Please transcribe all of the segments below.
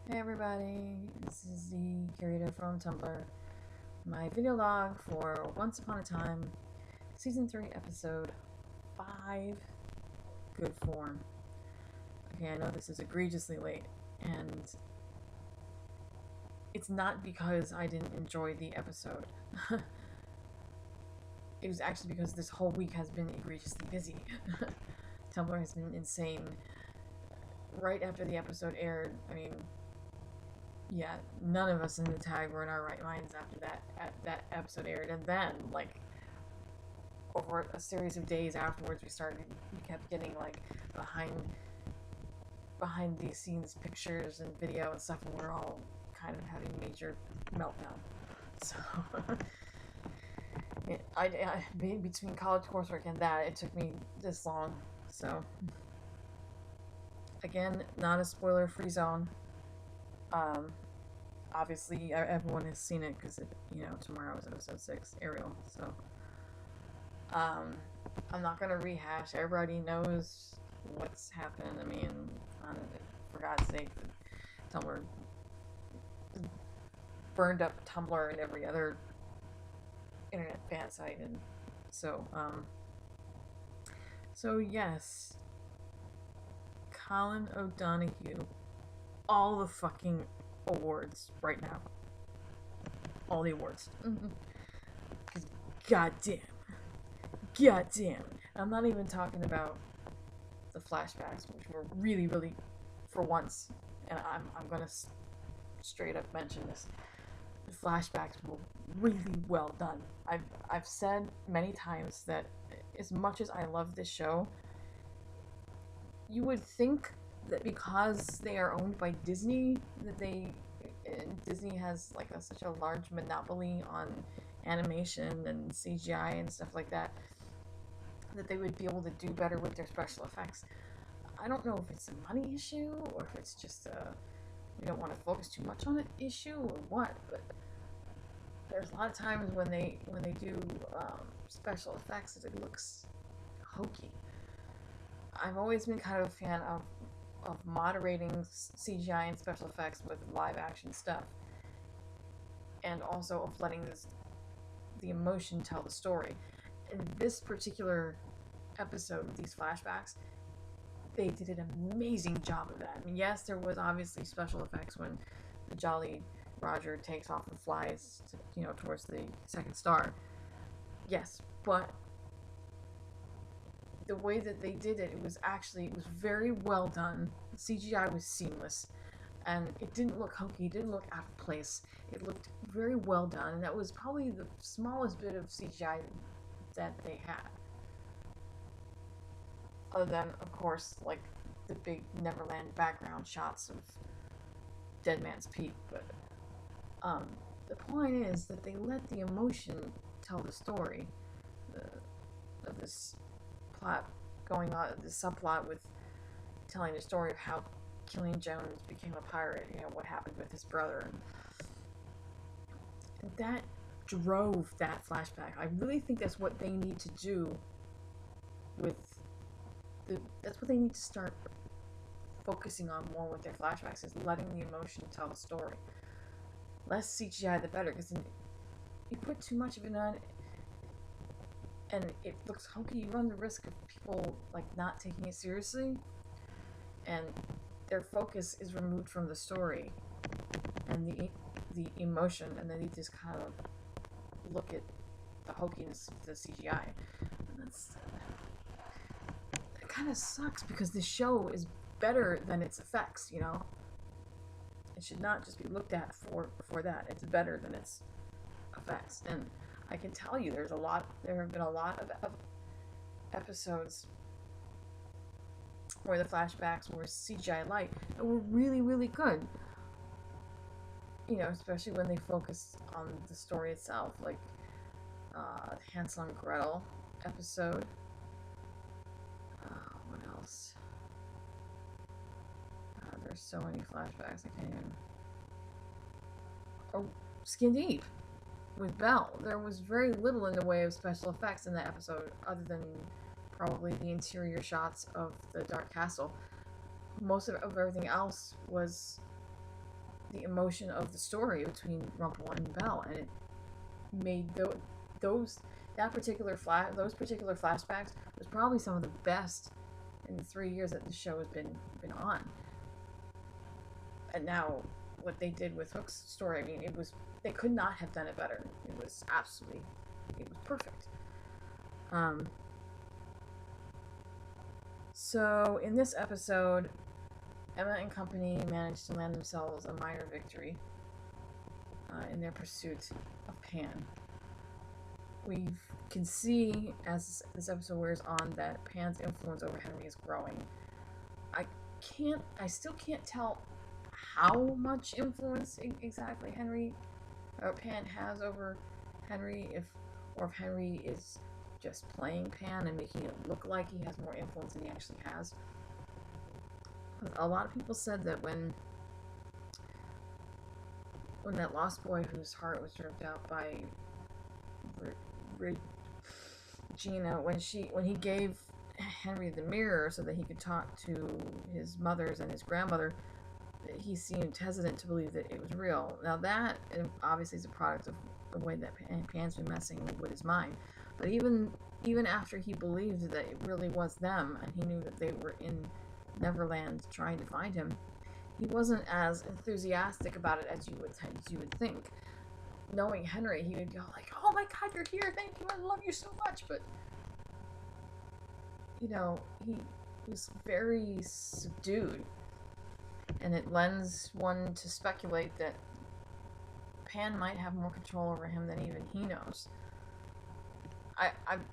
Hey everybody, this is the curator from Tumblr. My video log for Once Upon a Time, Season 3, Episode 5, Good Form. Okay, I know this is egregiously late, and it's not because I didn't enjoy the episode. It was actually because this whole week has been egregiously busy. Tumblr has been insane. Right after the episode aired, yeah, none of us in the tag were in our right minds after that episode aired, and then over a series of days afterwards, we kept getting behind the scenes pictures and video and stuff, and we're all kind of having major meltdown. So, between college coursework and that, it took me this long. So, again, not a spoiler-free zone. Um, Obviously everyone has seen it because tomorrow is episode 6, Ariel. So I'm not gonna rehash. Everybody knows what's happened. For God's sake, Tumblr burned up Tumblr and every other internet fan site, and so yes, Colin O'Donoghue, all the fucking awards right now. All the awards. Because goddamn. I'm not even talking about the flashbacks, which were really, really, for once, and I'm gonna straight up mention this. The flashbacks were really well done. I've said many times that as much as I love this show, you would think that because they are owned by Disney, Disney has such a large monopoly on animation and CGI and stuff like that, that they would be able to do better with their special effects. I don't know if it's a money issue or if it's just we don't want to focus too much on it issue or what, but there's a lot of times when they do special effects that it looks hokey. I've always been kind of a fan of moderating CGI and special effects with live action stuff, and also of letting the emotion tell the story. In this particular episode with these flashbacks, they did an amazing job of that. I mean, yes, there was obviously special effects when the Jolly Roger takes off and flies towards the second star. Yes, but the way that they did it, it was very well done. The CGI was seamless, and it didn't look hokey, it didn't look out of place. It looked very well done, and that was probably the smallest bit of CGI that they had. Other than, of course, the big Neverland background shots of Dead Man's Peak. But the point is that they let the emotion tell the story of this plot going on, this subplot with telling the story of how Killian Jones became a pirate, what happened with his brother. And that drove that flashback. I really think that's what they need to do that's what they need to start focusing on more with their flashbacks, is letting the emotion tell the story. Less CGI the better, because you put too much of it on and it looks hokey, you run the risk of people not taking it seriously, and their focus is removed from the story and the emotion, and then you just kind of look at the hokiness of the CGI. And it kind of sucks, because the show is better than its effects. It should not just be looked at for that. It's better than its effects. And I can tell you there have been a lot of episodes where the flashbacks were CGI light and were really, really good. Especially when they focused on the story itself, like the Hansel and Gretel episode. What else? There's so many flashbacks, I can't even. Oh, Skin Deep with Belle. There was very little in the way of special effects in that episode, other than probably the interior shots of the Dark Castle. Most of everything else was the emotion of the story between Rumple and Belle, and it made those those particular flashbacks was probably some of the best in the 3 years that the show has been on. And now what they did with Hook's story, I mean, they could not have done it better. It was perfect. So in this episode, Emma and company managed to land themselves a minor victory in their pursuit of Pan. We can see as this episode wears on that Pan's influence over Henry is growing. I still can't tell how much influence exactly Pan has over Henry, if Henry is just playing Pan and making it look like he has more influence than he actually has. A lot of people said that when that lost boy whose heart was ripped out by Regina, when he gave Henry the mirror so that he could talk to his mother's and his grandmother, he seemed hesitant to believe that it was real. Now that obviously is a product of the way that Pan's been messing with his mind. But even after he believed that it really was them, and he knew that they were in Neverland trying to find him, he wasn't as enthusiastic about it as you would think. Knowing Henry, he would go like, "Oh my God, you're here! Thank you! I love you so much!" But he was very subdued, and it lends one to speculate that Pan might have more control over him than even he knows. I'm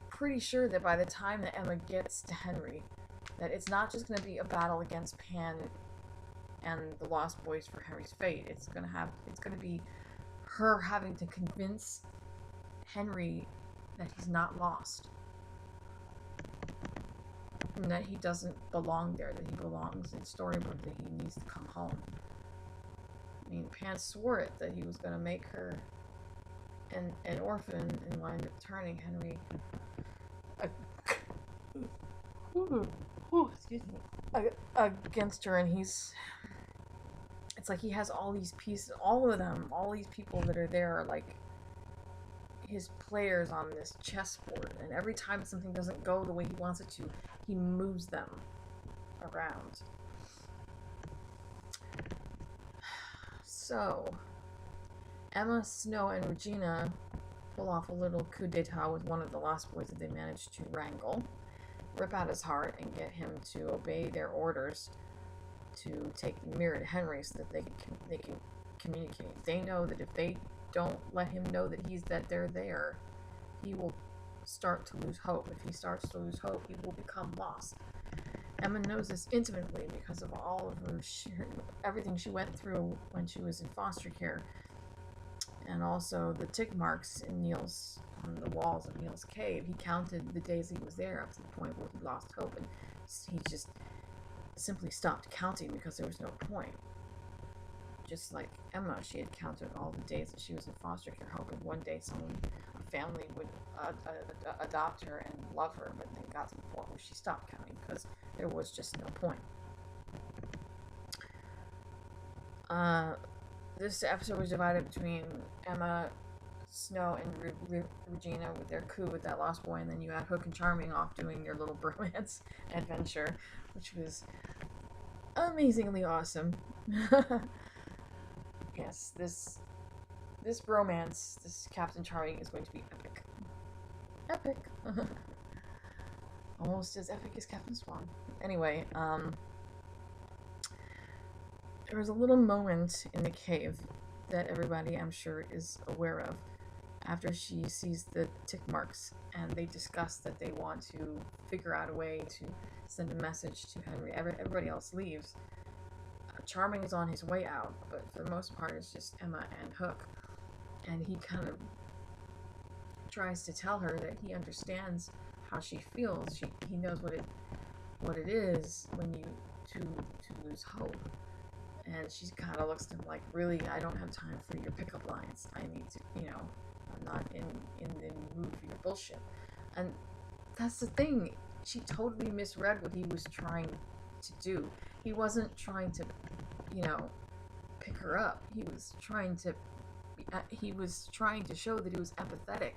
pretty sure that by the time that Emma gets to Henry, that it's not just going to be a battle against Pan and the Lost Boys for Henry's fate. It's going to be her having to convince Henry that he's not lost, and that he doesn't belong there, that he belongs in Storybrooke, that he needs to come home. I mean, Pan swore it, that he was going to make her an orphan, and wind up turning Henry against her, and it's like he has all these pieces, all these people that are there are like his players on this chessboard, and every time something doesn't go the way he wants it to, he moves them around. So Emma, Snow, and Regina pull off a little coup d'etat with one of the Lost Boys that they managed to wrangle, rip out his heart, and get him to obey their orders to take the mirror to Henry so that they can communicate. They know that if they don't let him know that they're there, he will start to lose hope. If he starts to lose hope, he will become lost. Emma knows this intimately because of all of everything she went through when she was in foster care, and also the tick marks on the walls of Neil's cave. He counted the days he was there up to the point where he lost hope, and he just simply stopped counting because there was no point. Just like Emma, she had counted all the days that she was in foster care, hoping one day a family would adopt her and love her, but then got to the point where she stopped counting because there was just no point. This episode was divided between Emma, Snow, and Regina with their coup with that Lost Boy, and then you had Hook and Charming off doing their little bromance adventure, which was amazingly awesome. Yes, this bromance, this Captain Charming, is going to be epic. Epic! Almost as epic as Captain Swan. Anyway, there was a little moment in the cave that everybody, I'm sure, is aware of after she sees the tick marks, and they discuss that they want to figure out a way to send a message to Henry. Everybody else leaves. Charming is on his way out, but for the most part it's just Emma and Hook, and he kind of tries to tell her that he understands how she feels. He knows what it is when you to lose hope, and she kind of looks at him like, really, I don't have time for your pickup lines. I need to, I'm not in the mood for your bullshit. And that's the thing, she totally misread what he was trying to do. He wasn't trying to, pick her up. He was trying to show that he was empathetic,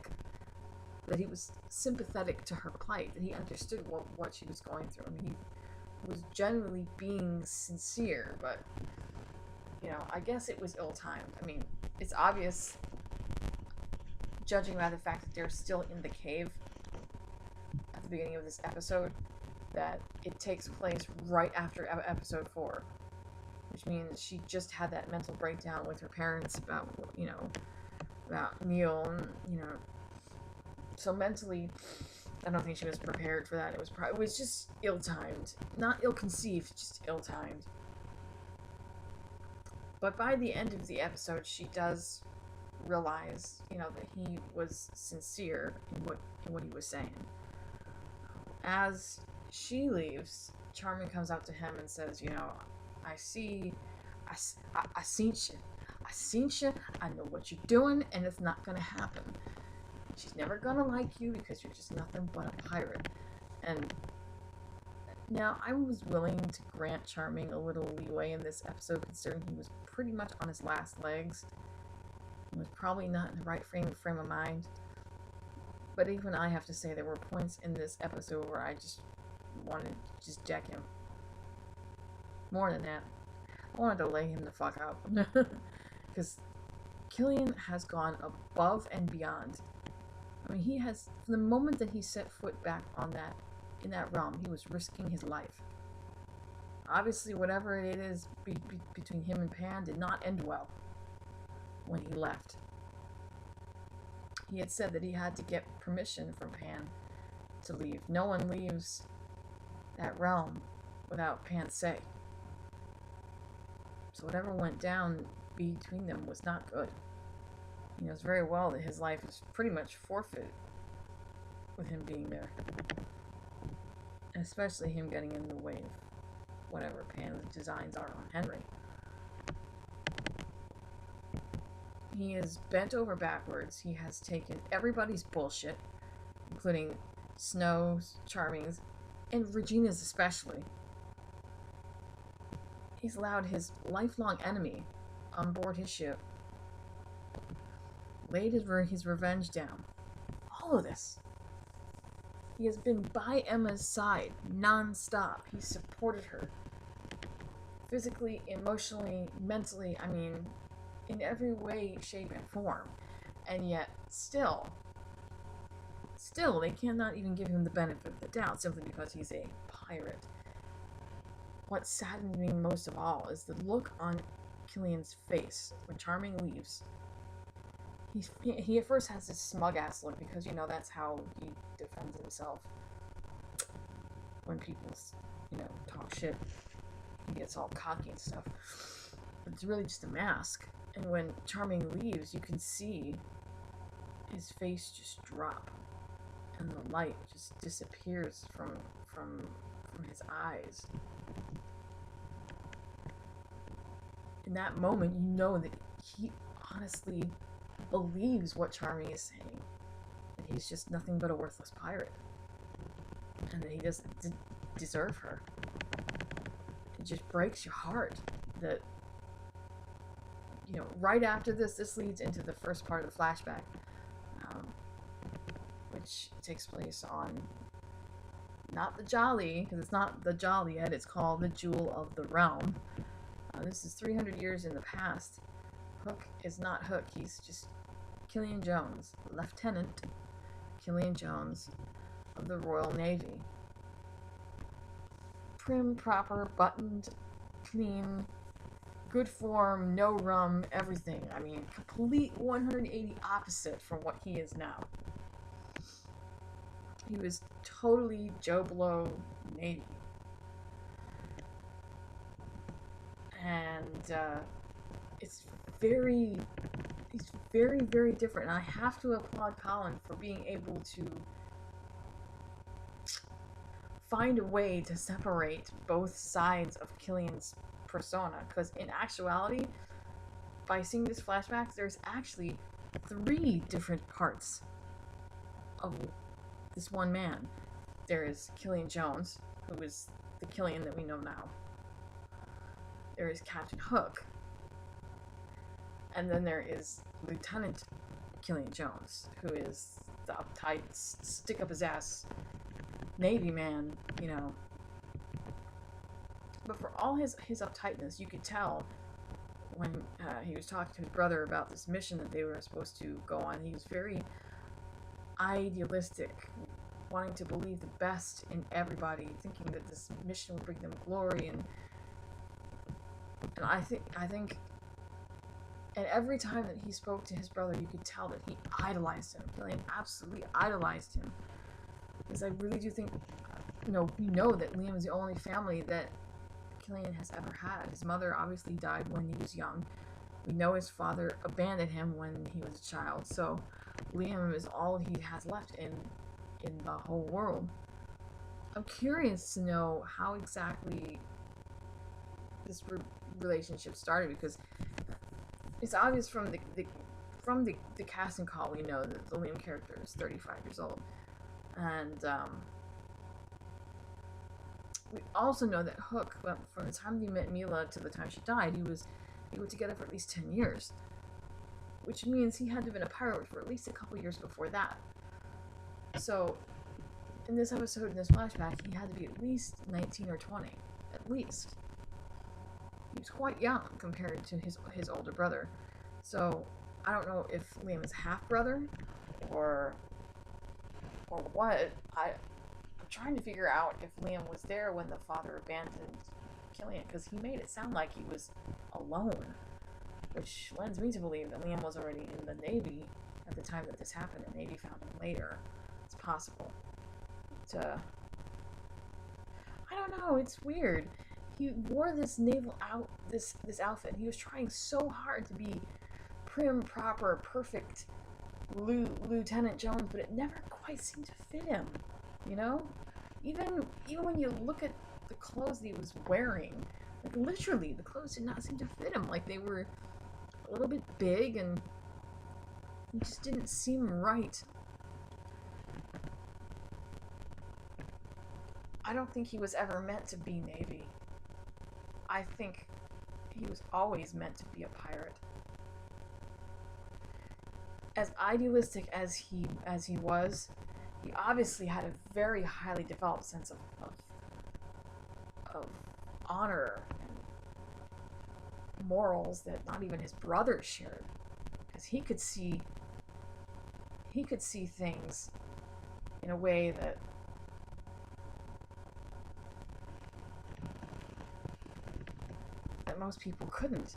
that he was sympathetic to her plight, that he understood what she was going through. I mean, he was genuinely being sincere, but, you know, I guess it was ill-timed. I mean, it's obvious, judging by the fact that they're still in the cave at the beginning of this episode, that it takes place right after episode 4, which means she just had that mental breakdown with her parents about, you know, about Neil, and, you know, so mentally, I don't think she was prepared for that. It was just ill-timed. Not ill-conceived, just ill-timed. But by the end of the episode, she does realize, you know, that he was sincere in what he was saying. As she leaves, Charming comes up to him and says, you know, I seen you, I know what you're doing, and it's not gonna happen. She's never gonna like you because you're just nothing but a pirate. And now, I was willing to grant Charming a little leeway in this episode, considering he was pretty much on his last legs. He was probably not in the right frame of mind. But even I have to say, there were points in this episode where I just wanted to just deck him. More than that, I wanted to lay him the fuck out. Because Killian has gone above and beyond. I mean, he has, from the moment that he set foot back on in that realm, he was risking his life. Obviously, whatever it is between him and Pan did not end well when he left. He had said that he had to get permission from Pan to leave. No one leaves that realm without Pan's say. So whatever went down between them was not good. He knows very well that his life is pretty much forfeit with him being there. And especially him getting in the way of whatever Pan's designs are on Henry. He is bent over backwards. He has taken everybody's bullshit, including Snow's, Charming's, and Regina's especially. He's allowed his lifelong enemy on board his ship, laid his revenge down. All of this. He has been by Emma's side non-stop. He supported her. Physically, emotionally, mentally, I mean, in every way, shape, and form. And yet, still, they cannot even give him the benefit of the doubt simply because he's a pirate. What saddened me most of all is the look on Killian's face when Charming leaves. He at first has this smug-ass look because, you know, that's how he defends himself. When people, you know, talk shit, he gets all cocky and stuff. But it's really just a mask. And when Charming leaves, you can see his face just drop. And the light just disappears from his eyes. In that moment, you know that he honestly believes what Charming is saying. That he's just nothing but a worthless pirate. And that he doesn't deserve her. It just breaks your heart that, you know, right after this leads into the first part of the flashback, which takes place on not the Jolly, because it's not the Jolly yet, it's called the Jewel of the Realm. This is 300 years in the past. Hook is not Hook, he's just Killian Jones, Lieutenant Killian Jones of the Royal Navy. Prim, proper, buttoned, clean, good form, no rum, everything. I mean, complete 180 opposite from what he is now. He was totally Joe Blow Navy. And he's very, very different. And I have to applaud Colin for being able to find a way to separate both sides of Killian's persona. Because in actuality, by seeing this flashback, there's actually 3 different parts of this one man. There is Killian Jones, who is the Killian that we know now. There is Captain Hook, And then there is Lieutenant Killian Jones, who is the uptight, stick up his ass Navy man, you know. But for all his uptightness, you could tell when he was talking to his brother about this mission that they were supposed to go on. He was very idealistic, wanting to believe the best in everybody, thinking that this mission would bring them glory. And I think and every time that he spoke to his brother, you could tell that he idolized him. Killian absolutely idolized him. Because I really do think, we know that Liam is the only family that Killian has ever had. His mother obviously died when he was young. We know his father abandoned him when he was a child. So Liam is all he has left in the whole world. I'm curious to know how exactly this relationship started, because it's obvious from the casting call we know that the Liam character is 35 years old, and we also know that Hook, from the time he met Mila to the time she died, they were together for at least 10 years, which means he had to have been a pirate for at least a couple years before that. So in this episode, in this flashback, he had to be at least 19 or 20, at least. He was quite young compared to his older brother. So I don't know if Liam is half brother or what. I'm trying to figure out if Liam was there when the father abandoned Killian, because he made it sound like he was alone, which lends me to believe that Liam was already in the Navy at the time that this happened, and Navy found him later. It's possible. I don't know. It's weird. He wore this this outfit. He was trying so hard to be prim, proper, perfect Lieutenant Jones, but it never quite seemed to fit him. You know, even when you look at the clothes that he was wearing, like literally, the clothes did not seem to fit him. Like they were a little bit big, and it just didn't seem right. I don't think he was ever meant to be Navy. I think he was always meant to be a pirate. As idealistic as he was, he obviously had a very highly developed sense of honor and morals that not even his brothers shared, because he could see things in a way that most people couldn't.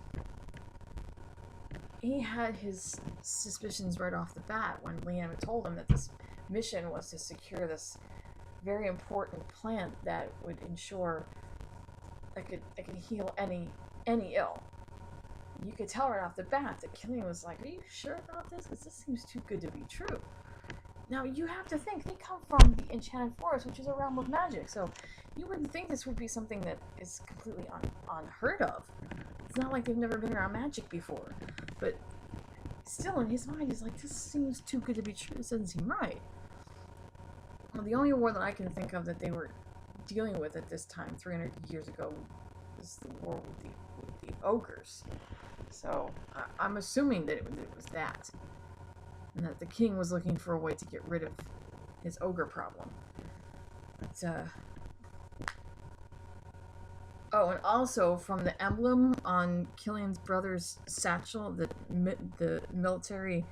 He had his suspicions right off the bat when Liam had told him that this mission was to secure this very important plant that would ensure it could heal any ill. You could tell right off the bat that Killian was like, "Are you sure about this? Because this seems too good to be true." Now you have to think they come from the Enchanted Forest, which is a realm of magic, so you wouldn't think this would be something that is completely unheard of. It's not like they've never been around magic before, but still in his mind he's like, this seems too good to be true. This doesn't seem right. Well, the only war that I can think of that they were dealing with at this time, 300 years ago, was the war with the ogres. So I'm assuming that it was that. And that the king was looking for a way to get rid of his ogre problem. But, oh, and also from the emblem on Killian's brother's satchel, the military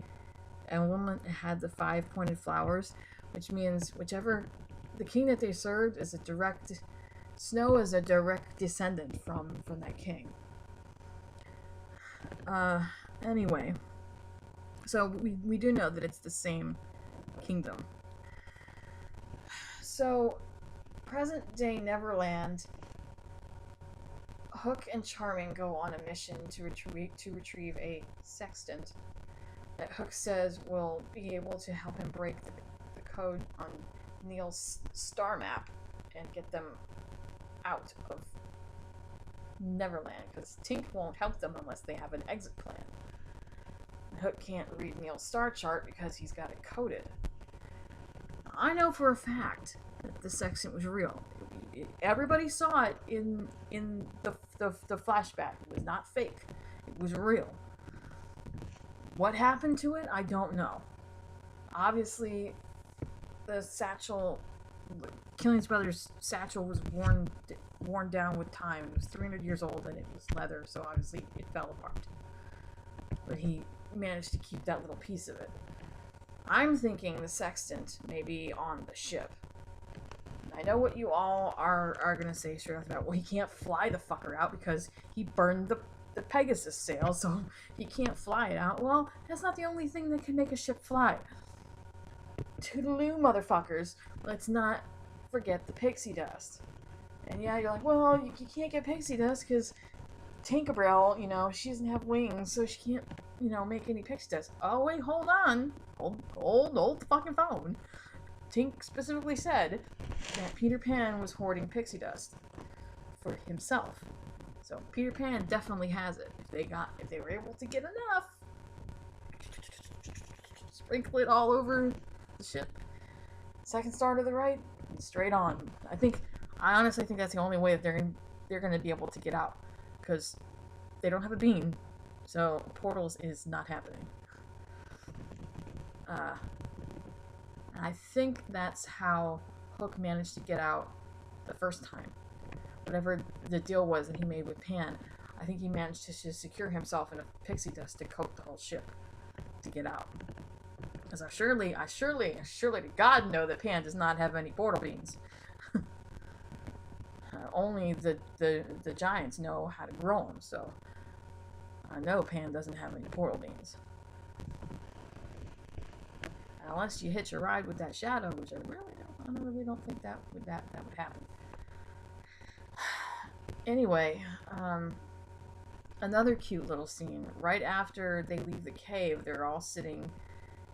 emblem had the 5 pointed flowers, which means whichever the king that they served is Snow is a direct descendant from that king. Anyway. So we do know that it's the same kingdom. So, present day Neverland, Hook and Charming go on a mission to retrieve a sextant that Hook says will be able to help him break the code on Neil's star map and get them out of Neverland, because Tink won't help them unless they have an exit plan. Hook can't read Neil's star chart because he's got it coded. I know for a fact that the sextant was real. Everybody saw it in the flashback. It was not fake. It was real. What happened to it, I don't know. Obviously, the satchel, Killian's brother's satchel was worn down with time. It was 300 years old and it was leather, so obviously it fell apart. But he managed to keep that little piece of it. I'm thinking the sextant may be on the ship. I know what you all are going to say straight off the bat. Well, he can't fly the fucker out because he burned the Pegasus sail, so he can't fly it out. Well, that's not the only thing that can make a ship fly. Toodaloo, motherfuckers. Let's not forget the pixie dust. And yeah, you're like, well, you can't get pixie dust because Tinkerbell, you know, she doesn't have wings, so she can't, you know, make any pixie dust. Oh, wait, hold on. Hold the fucking phone. Tink specifically said that Peter Pan was hoarding pixie dust for himself. So Peter Pan definitely has it. If they were able to get enough, sprinkle it all over the ship. Second star to the right, straight on. I honestly think that's the only way that they're gonna be able to get out, because they don't have a beam, so portals is not happening. I think that's how Hook managed to get out the first time. Whatever the deal was that he made with Pan, I think he managed to just secure himself in a pixie dust to coat the whole ship to get out. Because I surely to God know that Pan does not have any portal beams. Only the giants know how to grow them, so I know Pan doesn't have any portal beams. Unless you hitch a ride with that shadow, which I really don't think that would happen. Anyway, another cute little scene. Right after they leave the cave, they're all sitting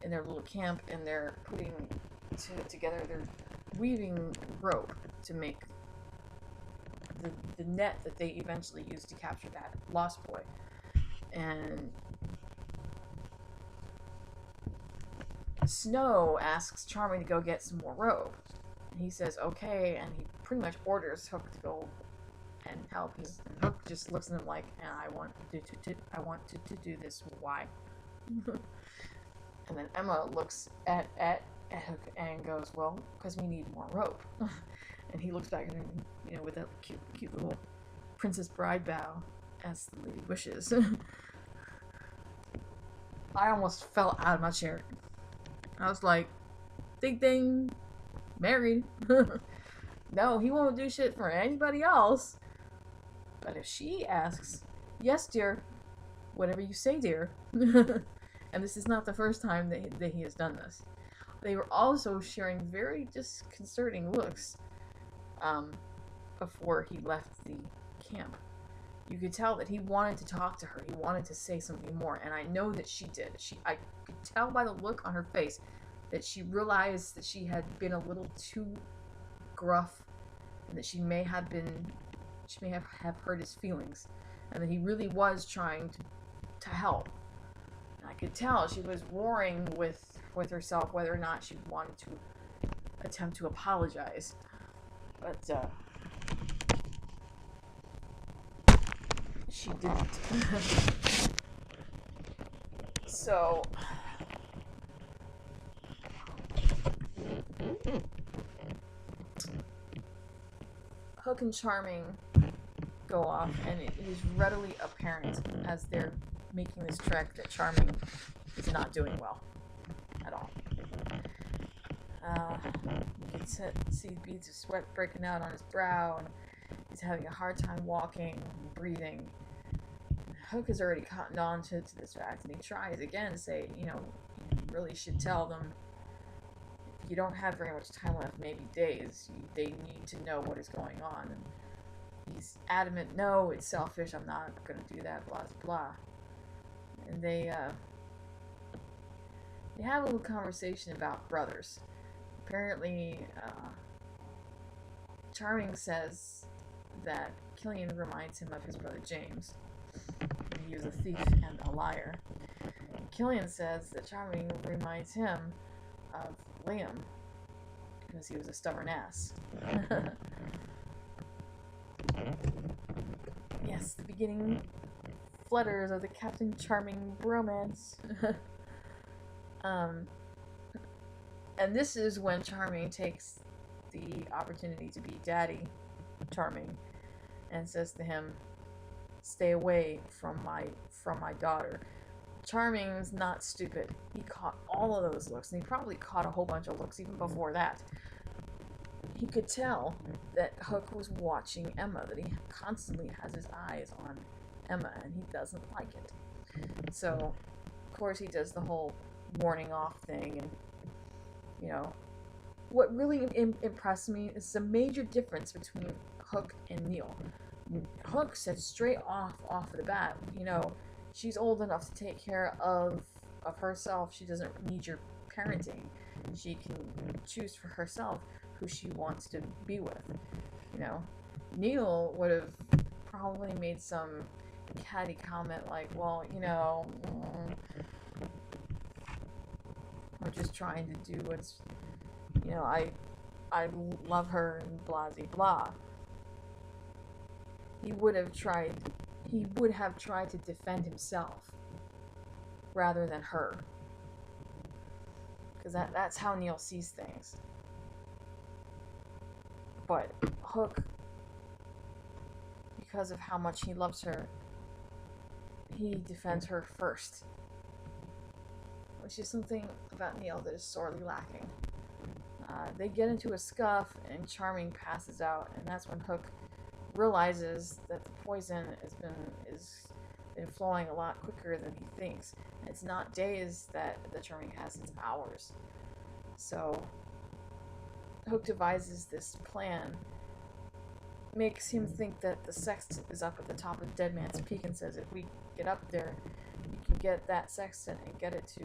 in their little camp and they're putting together, they're weaving rope to make the net that they eventually use to capture that lost boy. And Snow asks Charming to go get some more rope. And he says okay, and he pretty much orders Hook to go and help. And Hook just looks at him like, I want to do this. Why? And then Emma looks at Hook and goes, well, because we need more rope. And he looks back at her, you know, with that cute little Princess Bride bow, as the lady wishes. I almost fell out of my chair. I was like, ding ding, married. No, he won't do shit for anybody else. But if she asks, yes, dear, whatever you say, dear. And this is not the first time that he has done this. They were also sharing very disconcerting looks before he left the camp. You could tell that he wanted to talk to her. He wanted to say something more, and I know that she did. I could tell by the look on her face that she realized that she had been a little too gruff, and that she may have hurt his feelings, and that he really was trying to help. And I could tell she was warring with herself whether or not she wanted to attempt to apologize. But she didn't. So Hook and Charming go off, and it is readily apparent as they're making this trek that Charming is not doing well at all. You can see beads of sweat breaking out on his brow, and he's having a hard time walking and breathing. Hook has already cottoned on to this fact, and he tries again to say, you really should tell them you don't have very much time left, maybe days. They need to know what is going on. And he's adamant, no, it's selfish, I'm not going to do that, blah, blah. And they have a little conversation about brothers. Apparently, Charming says that Killian reminds him of his brother James. He was a thief and a liar. And Killian says that Charming reminds him of Liam, because he was a stubborn ass. Yes, the beginning flutters of the Captain Charming bromance. um, and this is when Charming takes the opportunity to be Daddy Charming and says to him, "Stay away from my daughter." Charming's not stupid. He caught all of those looks, and he probably caught a whole bunch of looks even before that. He could tell that Hook was watching Emma, that he constantly has his eyes on Emma, and he doesn't like it. So, of course, he does the whole warning off thing, and, you know, what really impressed me is the major difference between Hook and Neil. Hook said straight off the bat, you know, she's old enough to take care of herself. She doesn't need your parenting. She can choose for herself who she wants to be with. You know, Neil would have probably made some catty comment like, well, you know, we're just trying to do what's, you know, I love her and blah blah. He would have tried to defend himself rather than her, because that's how Neil sees things. But Hook, because of how much he loves her, he defends her first, which is something about Neil that is sorely lacking. They get into a scuff, and Charming passes out, and that's when Hook realizes that the poison has been flowing a lot quicker than he thinks. It's not days that the Charming has, it's hours. So Hook devises this plan, makes him think that the sextant is up at the top of Dead Man's Peak, and says, if we get up there, you can get that sextant and get it to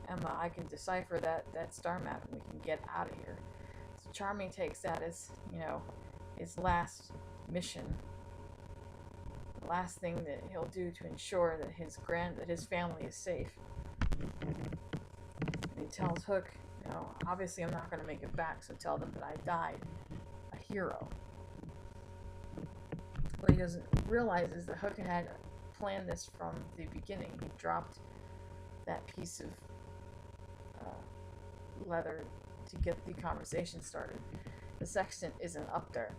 Emma. I can decipher that star map, and we can get out of here. So Charming takes that as, you know, his last mission, the last thing that he'll do to ensure that his family is safe. And he tells Hook, you know, obviously I'm not going to make it back, so tell them that I died a hero. What he doesn't realize is that Hook had planned this from the beginning. He dropped that piece of leather to get the conversation started. The sextant isn't up there,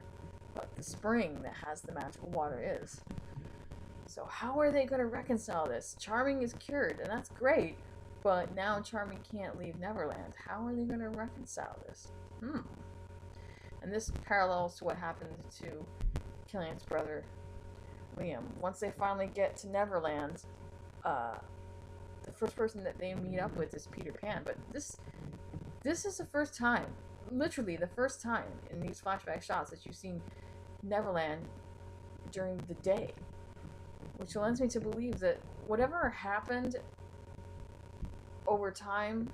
but the spring that has the magical water is. So how are they going to reconcile this? Charming is cured, and that's great, but now Charming can't leave Neverland. How are they going to reconcile this? And this parallels to what happened to Killian's brother, Liam. Once they finally get to Neverland, the first person that they meet up with is Peter Pan, but this is the first time, literally the first time in these flashback shots that you've seen Neverland during the day, which lends me to believe that whatever happened over time,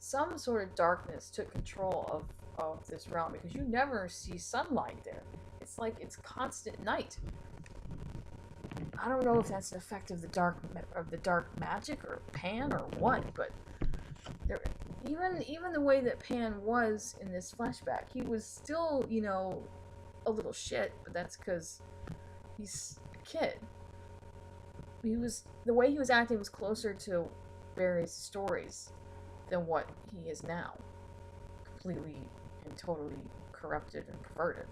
some sort of darkness took control of this realm, because you never see sunlight there. It's like it's constant night. I don't know if that's an effect of the dark magic or Pan or what, but there, even the way that Pan was in this flashback, he was still, you know, a little shit, but that's because he's a kid. The way he was acting was closer to Barry's stories than what he is now, completely and totally corrupted and perverted.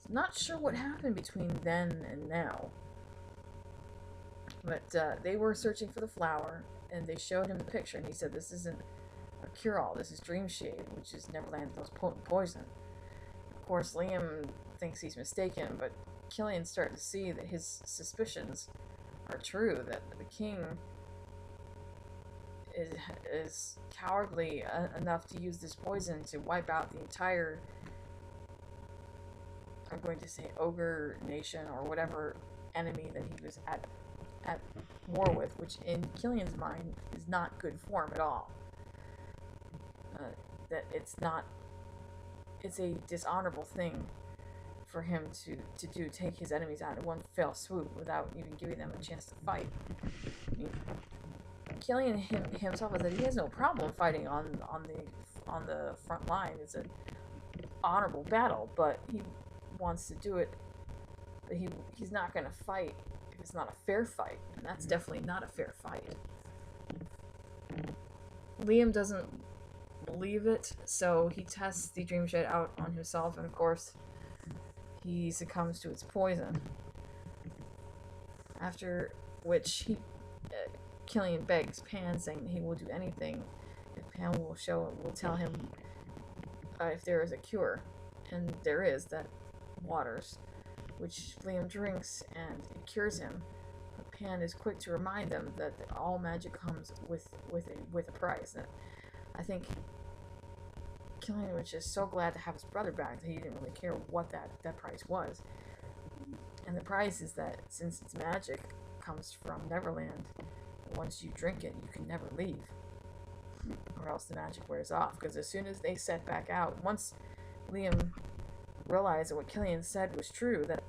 Not sure what happened between then and now, but they were searching for the flower, and they showed him the picture, and he said, this isn't a cure-all, this is Dream Shade, which is Neverland's most potent poison. Of course, Liam thinks he's mistaken, but Killian's starting to see that his suspicions are true, that the king is cowardly enough to use this poison to wipe out the entire, I'm going to say, ogre nation or whatever enemy that he was at war with, which in Killian's mind is not good form at all. That it's a dishonorable thing for him to do, take his enemies out in one fell swoop without even giving them a chance to fight. I mean, Killian himself said he has no problem fighting on the front line. It's an honorable battle, but he wants to do it, but he's not going to fight it's not a fair fight, and that's definitely not a fair fight. Liam doesn't believe it, so he tests the dream shed out on himself, and of course, he succumbs to its poison. After which Killian begs Pan, saying that he will do anything if Pan will tell him if there is a cure, and there is that waters, which Liam drinks and it cures him. But Pan is quick to remind them that all magic comes with a price. And I think Killian was just so glad to have his brother back that he didn't really care what that price was. And the price is that since its magic comes from Neverland, once you drink it, you can never leave, or else the magic wears off. Because as soon as they set back out, once Liam realized that what Killian said was true, that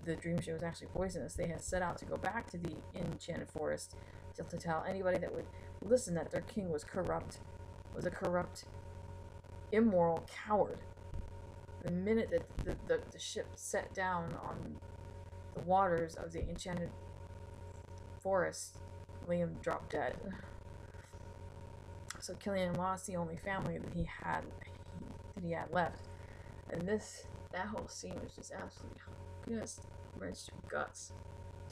the dream ship was actually poisonous, they had set out to go back to the enchanted forest to tell anybody that would listen that their king was a corrupt, immoral coward. The minute that the ship set down on the waters of the enchanted forest, Liam dropped dead. So Killian lost the only family that he had left. And that whole scene was just absolutely just wrenched your guts.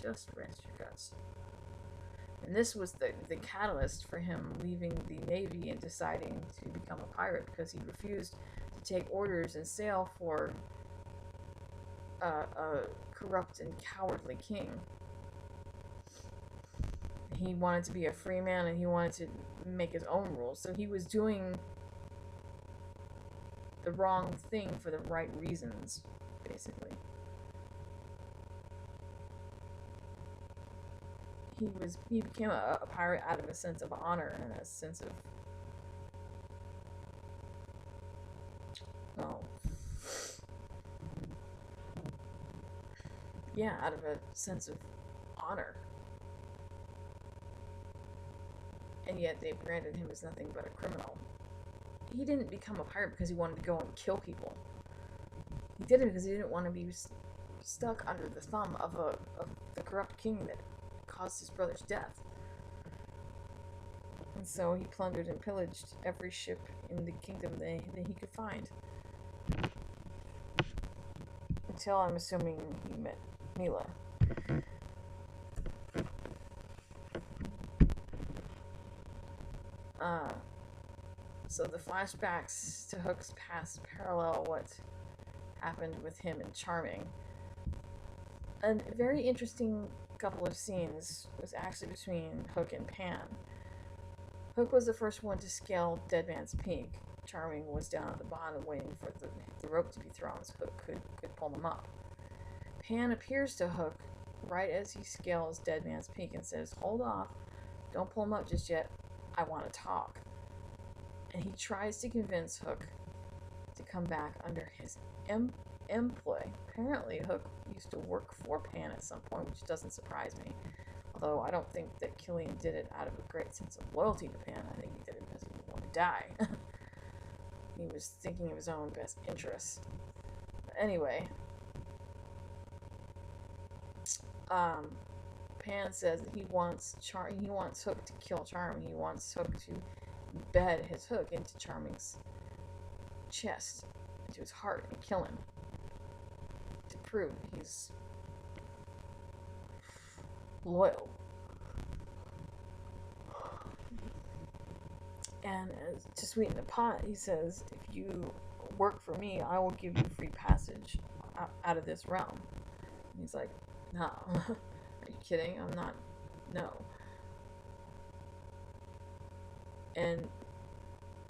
Just wrenched your guts. And this was the catalyst for him leaving the Navy and deciding to become a pirate, because he refused to take orders and sail for a corrupt and cowardly king. He wanted to be a free man, and he wanted to make his own rules. So he was doing the wrong thing for the right reasons, basically. He became a pirate out of a sense of honor and a sense of, out of a sense of honor. And yet they branded him as nothing but a criminal. He didn't become a pirate because he wanted to go and kill people. He did it because he didn't want to be stuck under the thumb of the corrupt king that caused his brother's death. And so he plundered and pillaged every ship in the kingdom that he could find. Until, I'm assuming, he met Mila. So the flashbacks to Hook's past parallel what happened with him and Charming. A very interesting couple of scenes was actually between Hook and Pan. Hook was the first one to scale Dead Man's Peak. Charming was down at the bottom waiting for the rope to be thrown so Hook could pull him up. Pan appears to Hook right as he scales Dead Man's Peak and says, "Hold off, don't pull him up just yet, I want to talk." And he tries to convince Hook to come back under his employ. Apparently, Hook used to work for Pan at some point, which doesn't surprise me. Although I don't think that Killian did it out of a great sense of loyalty to Pan. I think he did it because he didn't want to die. He was thinking of his own best interests. But anyway, Pan says that he wants Hook to kill Charming. He wants Hook to bed his hook into Charming's chest, into his heart, and kill him to prove he's loyal. And to sweeten the pot, he says, "If you work for me, I will give you free passage out of this realm." And he's like, "No." Are you kidding? I'm not. No.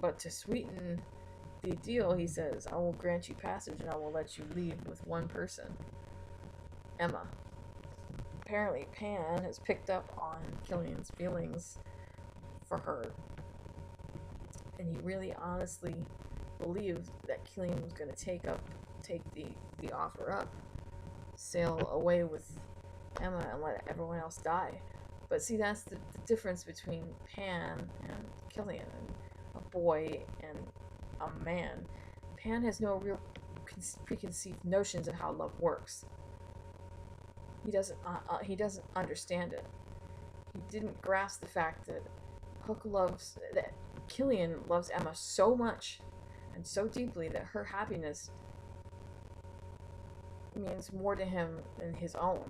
But to sweeten the deal, he says, "I will grant you passage and I will let you leave with one person, Emma." Apparently, Pan has picked up on Killian's feelings for her. And he really honestly believed that Killian was going to take the offer up, sail away with Emma and let everyone else die. But see, that's the difference between Pan and Killian, and a boy and a man. Pan has no real preconceived notions of how love works. he doesn't understand it. He didn't grasp the fact that Killian loves Emma so much and so deeply that her happiness means more to him than his own.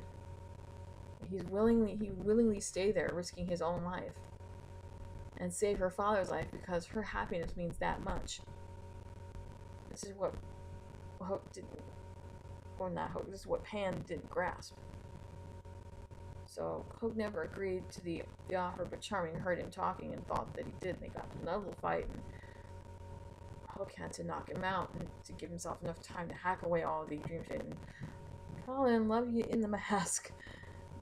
He willingly stay there, risking his own life, and save her father's life because her happiness means that much. This is what Hook didn't, or not Hook. This is what Pan didn't grasp. So Hook never agreed to the offer, but Charming heard him talking and thought that he did. And they got in another fight, and Hook had to knock him out and to give himself enough time to hack away all of the dream shit. And Colin, love you in the mask.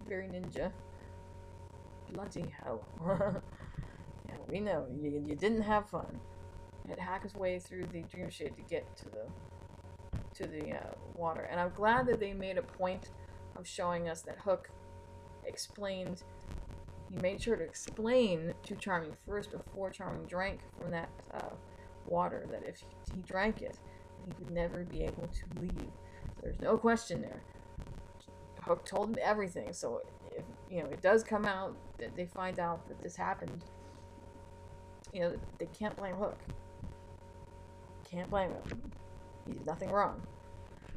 Very ninja. Bloody hell. Yeah, we know you didn't have fun. He had to hack his way through the dream shade to get to the water. And I'm glad that they made a point of showing us that Hook explained. He made sure to explain to Charming first before Charming drank from that water that if he drank it, he would never be able to leave. There's no question there. Hook told him everything, so if it does come out that they find out that this happened, they can't blame Hook. Can't blame him. He did nothing wrong.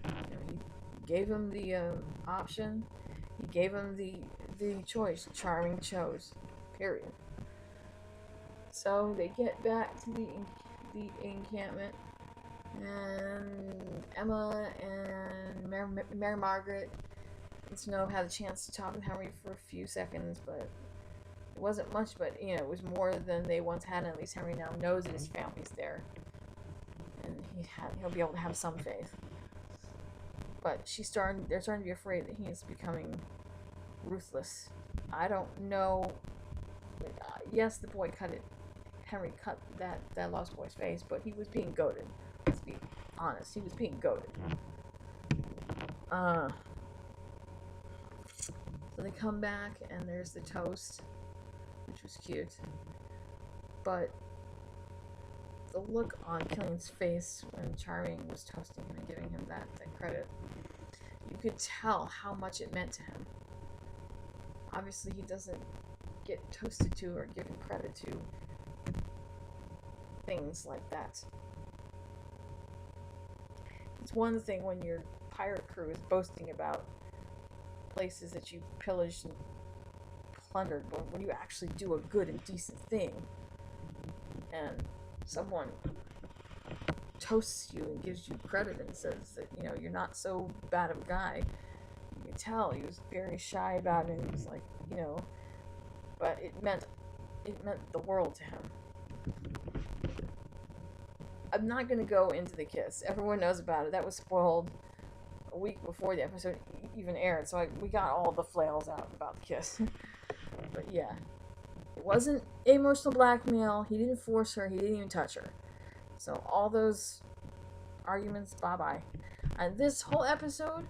He gave him the option. He gave him the choice. Charming chose. Period. So they get back to the encampment, and Emma and Mary Margaret and Snow had a chance to talk with Henry for a few seconds, but it wasn't much. But it was more than they once had. And at least Henry now knows that his family's there, and he'll be able to have some faith. But they're starting to be afraid that he is becoming ruthless. I don't know. Yes, the boy Henry cut that lost boy's face, but he was being goaded. Let's be honest. He was being goaded. So they come back, and there's the toast, which was cute. But the look on Killian's face when Charming was toasting him and giving him that credit, you could tell how much it meant to him. Obviously, he doesn't get toasted to or given credit to things like that. It's one thing when your pirate crew is boasting about places that you pillaged and plundered, but when you actually do a good and decent thing, and someone toasts you and gives you credit and says that you're not so bad of a guy, you could tell he was very shy about it. He was like, but it meant the world to him. I'm not gonna go into the kiss. Everyone knows about it. That was spoiled a week before the episode even aired, so we got all the flails out about the kiss. But yeah, it wasn't emotional blackmail. He didn't force her. He didn't even touch her. So all those arguments, bye-bye. And this whole episode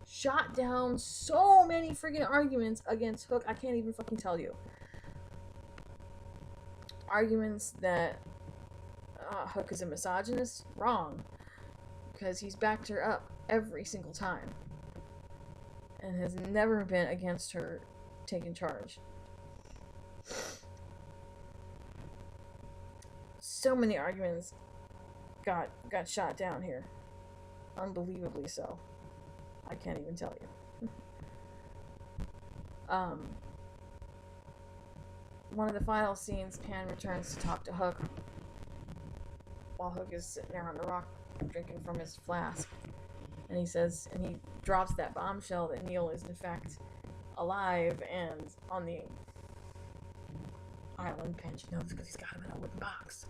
shot down so many freaking arguments against Hook. I can't even fucking tell you. Arguments that Hook is a misogynist? Wrong. Because he's backed her up every single time. And has never been against her taking charge. So many arguments got shot down here. Unbelievably so. I can't even tell you. One of the final scenes, Pan returns to talk to Hook while Hook is sitting there on the rock drinking from his flask. And he drops that bombshell that Neil is in fact alive and on the island. Pan knows because he's got him in a wooden box,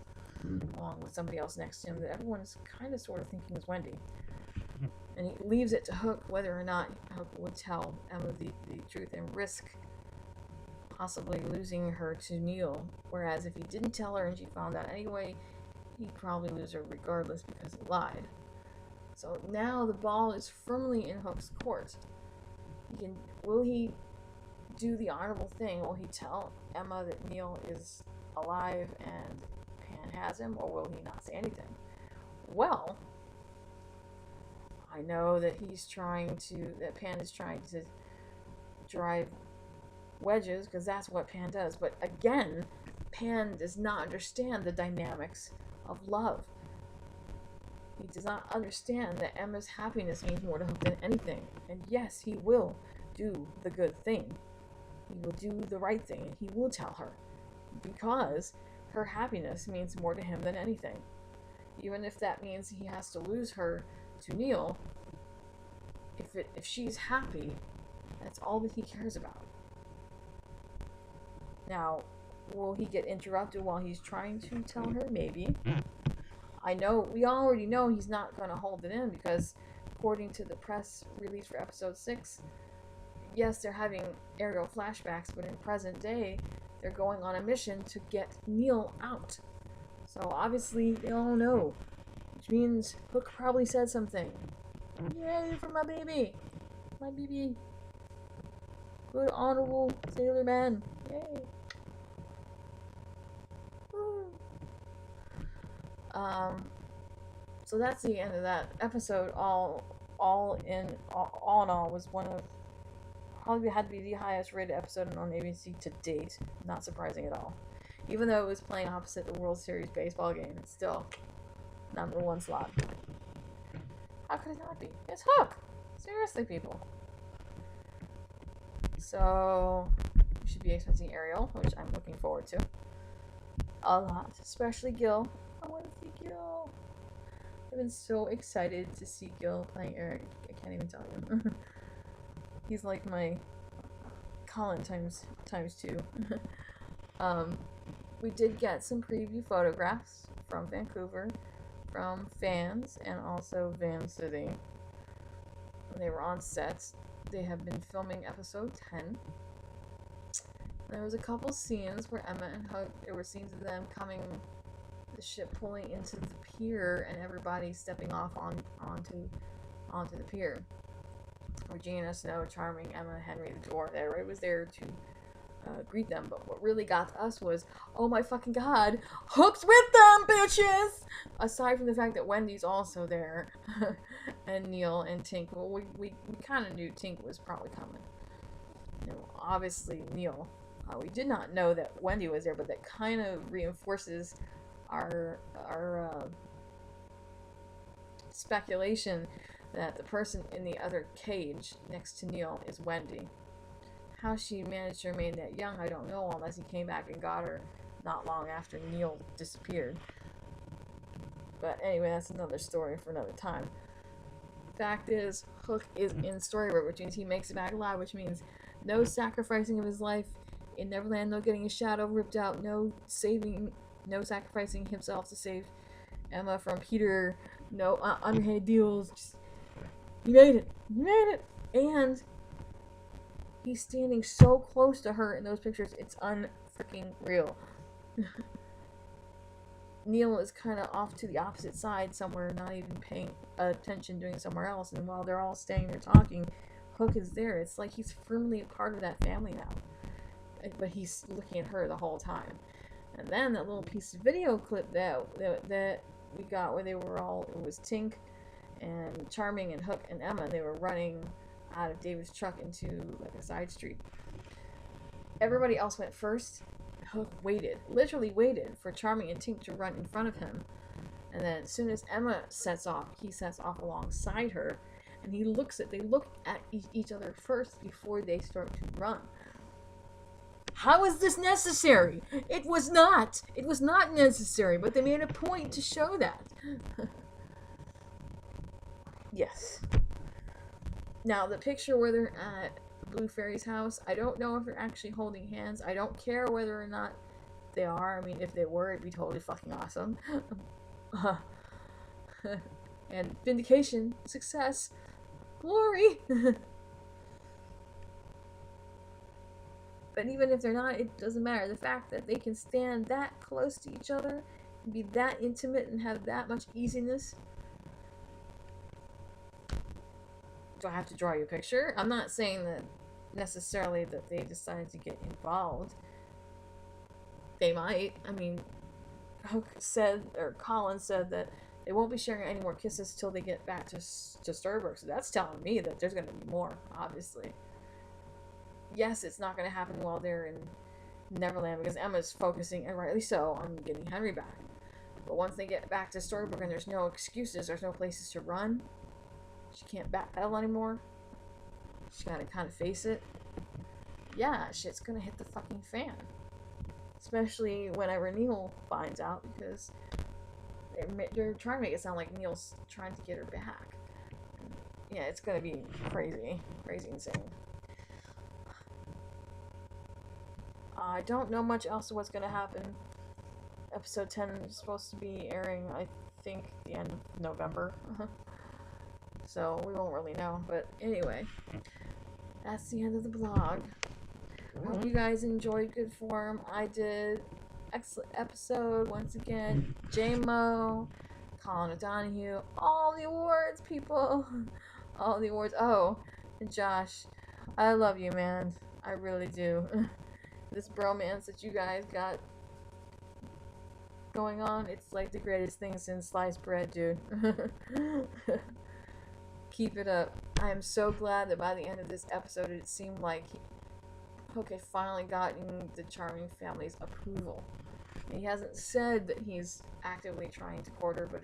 along with somebody else next to him that everyone is kind of sort of thinking is Wendy. And he leaves it to Hook whether or not Hook would tell Emma the truth and risk possibly losing her to Neil. Whereas if he didn't tell her and she found out anyway, he'd probably lose her regardless because he lied. So now the ball is firmly in Hook's court. Will he do the honorable thing? Will he tell Emma that Neil is alive and Pan has him, or will he not say anything? Well, I know that Pan is trying to drive wedges, because that's what Pan does. But again, Pan does not understand the dynamics of love. He does not understand that Emma's happiness means more to him than anything. And yes, he will do the good thing. He will do the right thing, and he will tell her. Because her happiness means more to him than anything. Even if that means he has to lose her to Neil, if she's happy, that's all that he cares about. Now, will he get interrupted while he's trying to tell her? Maybe. We already know he's not going to hold it in, because according to the press release for episode 6, yes, they're having aerial flashbacks, but in present day, they're going on a mission to get Neil out. So obviously, they all know. Which means Hook probably said something. Yay for my baby! My baby! Good, honorable sailor man. Yay! Woo. So that's the end of that episode. All in all was one of, probably had to be the highest rated episode on ABC to date. Not surprising at all. Even though it was playing opposite the World Series baseball game, it's still number one slot. How could it not be? It's Hook! Seriously, people. So, we should be expecting Ariel, which I'm looking forward to a lot. Especially Gil. I want to see Gil. I've been so excited to see Gil playing Eric. I can't even tell you. He's like my Colin times 2. We did get some preview photographs from Vancouver, from fans, and also Van City. They were on set. They have been filming episode 10. There was a couple scenes where Emma and Hook, there were scenes of them coming, the ship pulling into the pier, and everybody stepping off onto the pier. Regina, Snow, Charming, Emma, Henry, the dwarf, everybody was there to greet them. But what really got to us was, oh my fucking god, Hook's with them, bitches! Aside from the fact that Wendy's also there, and Neil and Tink. Well, we kind of knew Tink was probably coming. You know, obviously Neil. We did not know that Wendy was there, but that kind of reinforces our speculation that the person in the other cage next to Neil is Wendy. How she managed to remain that young, I don't know, unless he came back and got her not long after Neil disappeared. But anyway, that's another story for another time. Fact is, Hook is in Storybook, which means he makes it back alive, which means no sacrificing of his life in Neverland, no getting his shadow ripped out, no sacrificing himself to save Emma from Peter, no underhanded deals. Just, you made it, and he's standing so close to her in those pictures, it's unfreaking real. Neil is kind of off to the opposite side somewhere, not even paying attention, doing somewhere else, and while they're all staying there talking, Hook is there. It's like he's firmly a part of that family now, but he's looking at her the whole time. And then that little piece of video clip that we got where they were all, it was Tink and Charming and Hook and Emma, they were running out of David's truck into like a side street. Everybody else went first. Hook literally waited for Charming and Tink to run in front of him. And then as soon as Emma sets off, he sets off alongside her, and they look at each other first before they start to run. How is this necessary? It was not necessary, but they made a point to show that. Yes. Now, the picture where they're at Blue Fairy's house, I don't know if they're actually holding hands. I don't care whether or not they are. I mean, if they were, it'd be totally fucking awesome. And vindication, success, glory. But even if they're not, it doesn't matter. The fact that they can stand that close to each other, and be that intimate, and have that much easiness. Do I have to draw you a picture? I'm not saying that necessarily that they decided to get involved. They might. I mean, Hook said, or Colin said that they won't be sharing any more kisses till they get back to Storybrooke. So that's telling me that there's going to be more, obviously. yes, it's not going to happen while they're in Neverland because Emma's focusing, and rightly so, on getting Henry back. But once they get back to Storybrooke and there's no excuses, there's no places to run, she can't backpedal anymore. She's got to kind of face it. Yeah, shit's gonna hit the fucking fan. Especially whenever Neil finds out, because they're trying to make it sound like Neil's trying to get her back. Yeah, it's gonna be crazy. Crazy insane. I don't know much else of what's gonna happen. Episode 10 is supposed to be airing, I think, the end of November. So we won't really know. But anyway, that's the end of the blog. Hope you guys enjoyed Good Form. I did. Excellent episode once again. J-Mo, Colin O'Donoghue, all the awards, people. All the awards. Oh, and Josh, I love you, man. I really do. This bromance that you guys got going on, it's like the greatest thing since sliced bread, dude. Keep it up. I am so glad that by the end of this episode, it seemed like Hook had finally gotten the Charming family's approval. And he hasn't said that he's actively trying to court her, but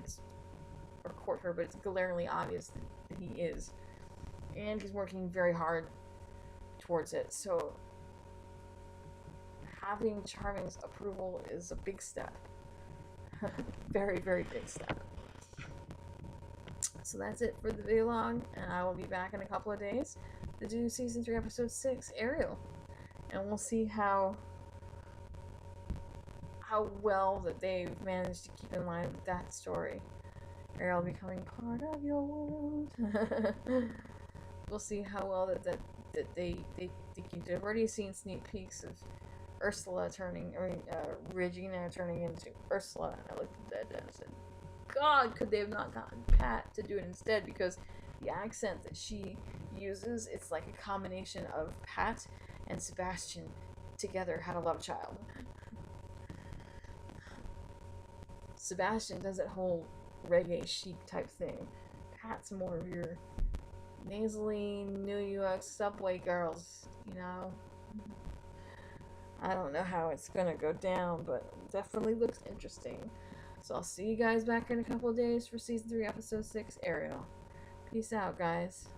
it's glaringly obvious that he is. And he's working very hard towards it. So having Charming's approval is a big step. Very, very big step. So that's it for the vlog, and I will be back in a couple of days to do Season 3, Episode 6, Ariel. And we'll see how well that they've managed to keep in line with that story. Ariel becoming part of your world. We'll see how well that they keep it. I've already seen sneak peeks of Regina turning into Ursula, and I looked at that and I said, God, could they have not gotten Pat to do it instead? Because the accent that she uses, it's like a combination of Pat and Sebastian together had a love child. Sebastian does that whole reggae chic type thing. Pat's more of your nasally New York subway girls, you know. I don't know how it's gonna go down, but it definitely looks interesting. So I'll see you guys back in a couple of days for Season 3, Episode 6, Ariel. Peace out, guys.